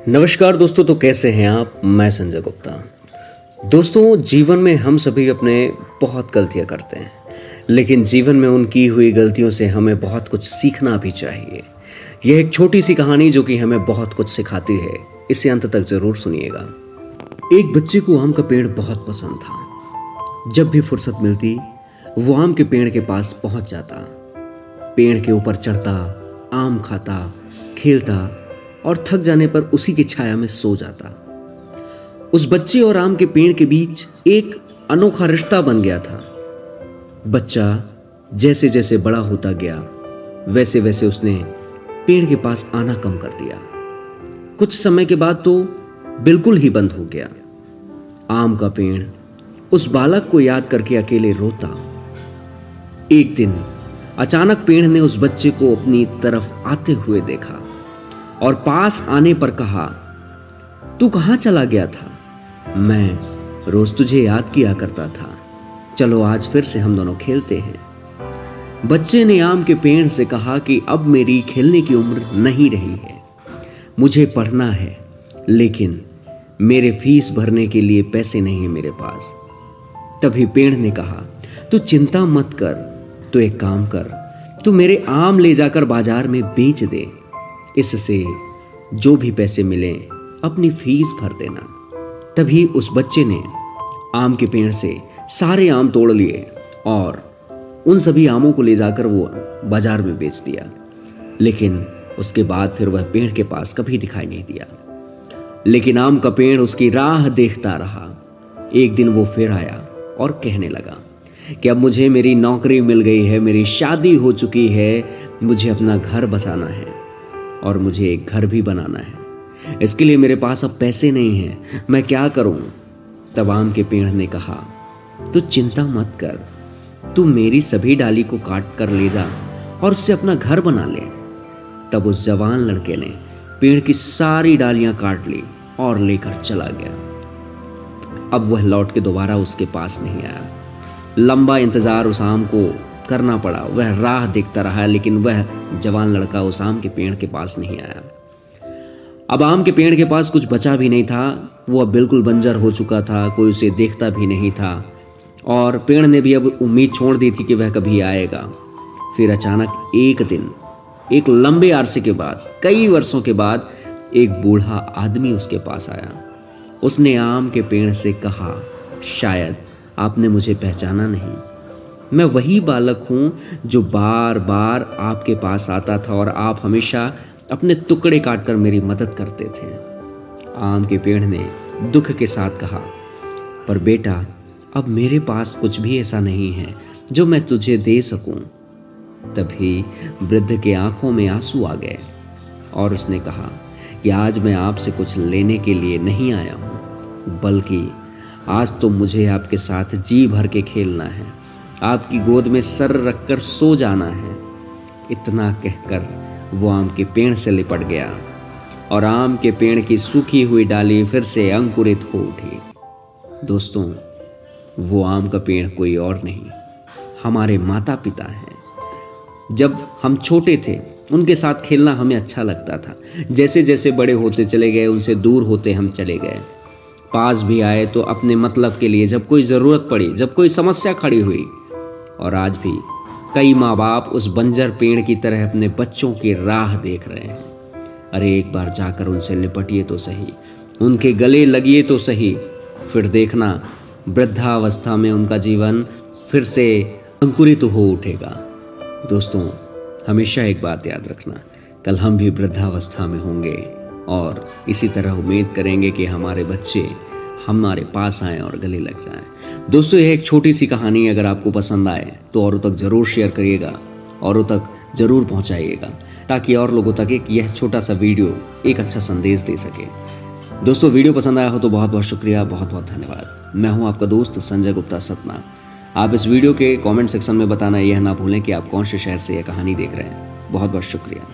नमस्कार दोस्तों, तो कैसे हैं आप। मैं संजय गुप्ता। दोस्तों, जीवन में हम सभी अपने बहुत गलतियां करते हैं, लेकिन जीवन में उन की हुई गलतियों से हमें बहुत कुछ सीखना भी चाहिए। यह एक छोटी सी कहानी जो कि हमें बहुत कुछ सिखाती है, इसे अंत तक जरूर सुनिएगा। एक बच्चे को आम का पेड़ बहुत पसंद था। जब भी फुर्सत मिलती वो आम के पेड़ के पास पहुंच जाता, पेड़ के ऊपर चढ़ता, आम खाता, खेलता और थक जाने पर उसी की छाया में सो जाता। उस बच्चे और आम के पेड़ के बीच एक अनोखा रिश्ता बन गया था। बच्चा जैसे जैसे बड़ा होता गया, वैसे वैसे उसने पेड़ के पास आना कम कर दिया। कुछ समय के बाद तो बिल्कुल ही बंद हो गया। आम का पेड़ उस बालक को याद करके अकेले रोता। एक दिन अचानक पेड़ ने उस बच्चे को अपनी तरफ आते हुए देखा और पास आने पर कहा, तू कहां चला गया था? मैं रोज तुझे याद किया करता था। चलो आज फिर से हम दोनों खेलते हैं। बच्चे ने आम के पेड़ से कहा कि अब मेरी खेलने की उम्र नहीं रही है, मुझे पढ़ना है, लेकिन मेरे फीस भरने के लिए पैसे नहीं है मेरे पास। तभी पेड़ ने कहा, तू चिंता मत कर, तू एक काम कर, तू मेरे आम ले जाकर बाजार में बेच दे, इससे जो भी पैसे मिले अपनी फीस भर देना। तभी उस बच्चे ने आम के पेड़ से सारे आम तोड़ लिए और उन सभी आमों को ले जाकर वो बाजार में बेच दिया। लेकिन उसके बाद फिर वह पेड़ के पास कभी दिखाई नहीं दिया। लेकिन आम का पेड़ उसकी राह देखता रहा। एक दिन वो फिर आया और कहने लगा कि अब मुझे मेरी नौकरी मिल गई है, मेरी शादी हो चुकी है, मुझे अपना घर बसाना है और मुझे एक घर भी बनाना है। इसके लिए मेरे पास अब पैसे नहीं हैं, मैं क्या करूं? तब आम के पेड़ ने कहा, तू चिंता मत कर, तू मेरी सभी डाली को काट कर ले जा और उससे अपना घर बना ले। तब उस जवान लड़के ने पेड़ की सारी डालियां काट ली और लेकर चला गया। अब वह लौट के दोबारा उसके पास नहीं आया। लंबा इंतजार उस आम को करना पड़ा। वह राह देखता रहा, लेकिन वह जवान लड़का उस आम के पेड़ के पास नहीं आया। अब आम के पेड़ के पास कुछ बचा भी नहीं था। वो अब बिल्कुल बंजर हो चुका था, कोई उसे देखता भी नहीं था और पेड़ ने भी अब उम्मीद छोड़ दी थी कि वह कभी आएगा। फिर अचानक एक दिन, एक लंबे अरसे के बाद, कई वर्षों के बाद, एक बूढ़ा आदमी उसके पास आया। उसने आम के पेड़ से कहा, शायद आपने मुझे पहचाना नहीं, मैं वही बालक हूं जो बार बार आपके पास आता था और आप हमेशा अपने टुकड़े काटकर मेरी मदद करते थे। आम के पेड़ ने दुख के साथ कहा, पर बेटा, अब मेरे पास कुछ भी ऐसा नहीं है जो मैं तुझे दे सकूं। तभी वृद्ध के आंखों में आंसू आ गए और उसने कहा कि आज मैं आपसे कुछ लेने के लिए नहीं आया हूं, बल्कि आज तो मुझे आपके साथ जी भर के खेलना है, आपकी गोद में सर रखकर सो जाना है। इतना कहकर वो आम के पेड़ से लिपट गया और आम के पेड़ की सूखी हुई डाली फिर से अंकुरित हो उठी। दोस्तों, वो आम का पेड़ कोई और नहीं, हमारे माता पिता हैं। जब हम छोटे थे उनके साथ खेलना हमें अच्छा लगता था। जैसे जैसे बड़े होते चले गए, उनसे दूर होते हम चले गए। पास भी आए तो अपने मतलब के लिए, जब कोई ज़रूरत पड़ी, जब कोई समस्या खड़ी हुई। और आज भी कई माँ बाप उस बंजर पेड़ की तरह अपने बच्चों की राह देख रहे हैं। अरे एक बार जाकर उनसे लिपटिए तो सही, उनके गले लगिए तो सही, फिर देखना वृद्धावस्था में उनका जीवन फिर से अंकुरित हो उठेगा। दोस्तों, हमेशा एक बात याद रखना, कल हम भी वृद्धावस्था में होंगे और इसी तरह उम्मीद करेंगे कि हमारे बच्चे हमारे पास आएँ और गले लग जाएं। दोस्तों, यह एक छोटी सी कहानी अगर आपको पसंद आए तो औरों तक ज़रूर शेयर करिएगा, औरों तक ज़रूर पहुंचाइएगा, ताकि और लोगों तक एक यह छोटा सा वीडियो एक अच्छा संदेश दे सके। दोस्तों, वीडियो पसंद आया हो तो बहुत बहुत शुक्रिया, बहुत बहुत धन्यवाद। मैं हूं आपका दोस्त संजय गुप्ता सतना। आप इस वीडियो के कमेंट सेक्शन में बताना यह ना भूलें कि आप कौन से शहर से यह कहानी देख रहे हैं। बहुत बहुत शुक्रिया।